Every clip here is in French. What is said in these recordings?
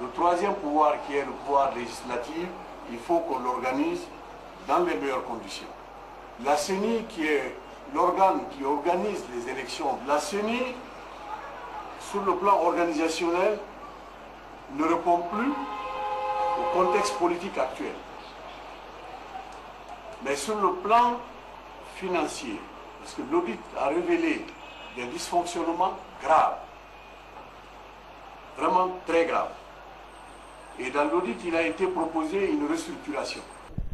Le troisième pouvoir, qui est le pouvoir législatif, il faut qu'on l'organise dans les meilleures conditions. La CENI, qui est l'organe qui organise les élections, la CENI, sur le plan organisationnel, ne répond plus au contexte politique actuel. Mais sur le plan financier, parce que l'audit a révélé des dysfonctionnements graves, vraiment très graves. Et dans l'audit, il a été proposé une restructuration.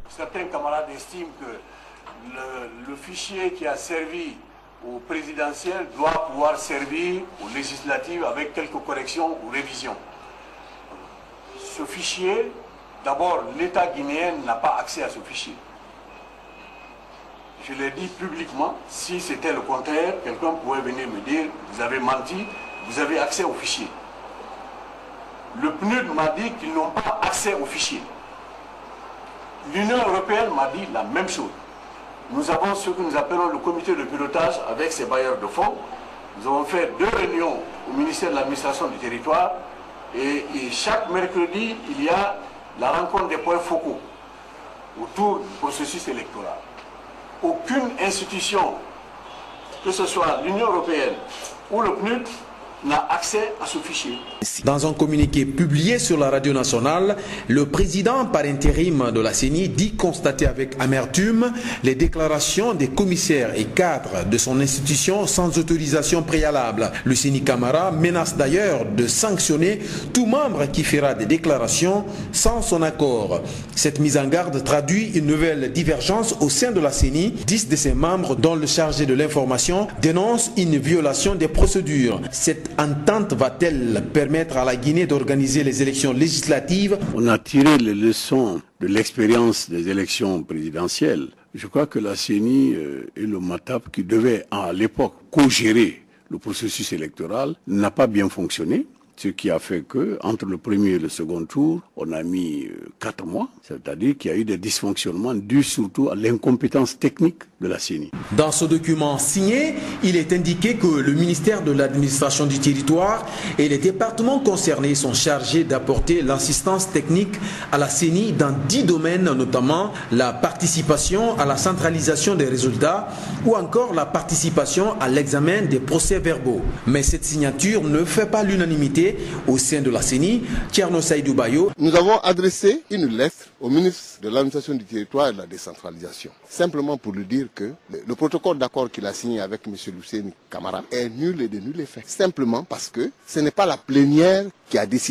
Certains camarades estiment que le fichier qui a servi au présidentiel doit pouvoir servir aux législatives avec quelques corrections ou révisions. Ce fichier, d'abord, l'État guinéen n'a pas accès à ce fichier. Je l'ai dit publiquement, si c'était le contraire, quelqu'un pourrait venir me dire, vous avez menti, vous avez accès au fichier. Le PNUD m'a dit qu'ils n'ont pas accès au fichier. L'Union européenne m'a dit la même chose. Nous avons ce que nous appelons le comité de pilotage avec ses bailleurs de fonds. Nous avons fait 2 réunions au ministère de l'administration du territoire et chaque mercredi, il y a la rencontre des points focaux autour du processus électoral. Aucune institution, que ce soit l'Union européenne ou le PNUD, n'a accès à ce fichier. Dans un communiqué publié sur la radio nationale, le président par intérim de la CENI dit constater avec amertume les déclarations des commissaires et cadres de son institution sans autorisation préalable. Le CENI Camara menace d'ailleurs de sanctionner tout membre qui fera des déclarations sans son accord. Cette mise en garde traduit une nouvelle divergence au sein de la CENI. 10 de ses membres, dont le chargé de l'information, dénoncent une violation des procédures. Cette entente va-t-elle permettre à la Guinée d'organiser les élections législatives? On a tiré les leçons de l'expérience des élections présidentielles. Je crois que la CENI et le MATAP, qui devaient à l'époque co-gérer le processus électoral, n'a pas bien fonctionné. Ce qui a fait que, entre le premier et le second tour, on a mis 4 mois. C'est-à-dire qu'il y a eu des dysfonctionnements dus surtout à l'incompétence technique de la CENI. Dans ce document signé, il est indiqué que le ministère de l'administration du territoire et les départements concernés sont chargés d'apporter l'assistance technique à la CENI dans 10 domaines, notamment la participation à la centralisation des résultats ou encore la participation à l'examen des procès-verbaux. Mais cette signature ne fait pas l'unanimité au sein de la CENI. Thierno Saïdou Bayo. Nous avons adressé une lettre au ministre de l'administration du territoire et de la décentralisation, simplement pour lui dire que le protocole d'accord qu'il a signé avec M. Lucien Camara est nul et de nul effet. Simplement parce que ce n'est pas la plénière qui a décidé.